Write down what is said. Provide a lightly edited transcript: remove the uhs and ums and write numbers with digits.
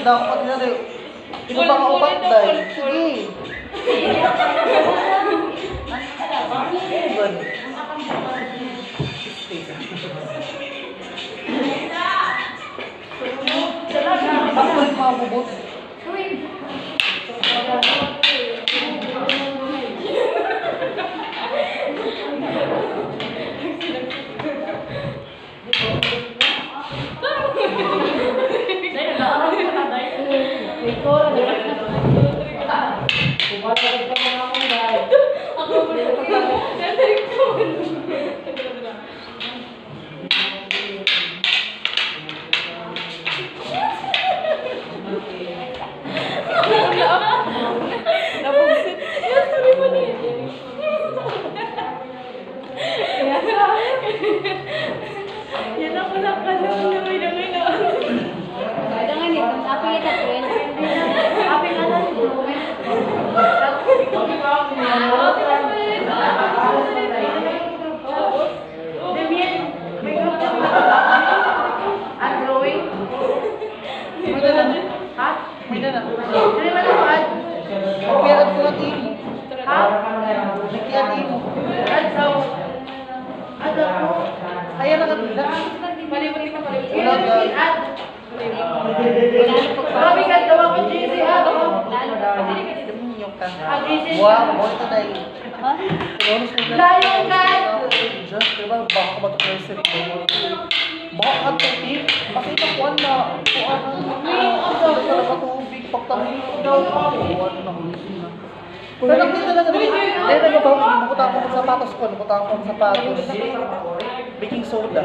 na ako pati na rin. Ito pa ka upat dahil. Sige. Good. Ako yung mabubot. Yan ako lang kasi lumay na. Jangan nih, apa ya tatuin? Apa yang ada itu? Ayan na kanila. Palibot ka. Kami kan tawa ko GC ha. Wow, mo ito dahil. Ha? Layo ka! Just, diba, baka ba ito present mo? Baka ka ito, eh. Makita ko na. Kuha na. Ang talaga tubig. Pagtamin ko daw. Kuha na. Pero nakita lang rin. Dahil nagbabaw, nabutang ko ng sapatos ko. Nabutang ko ng sapatos. Baking soda.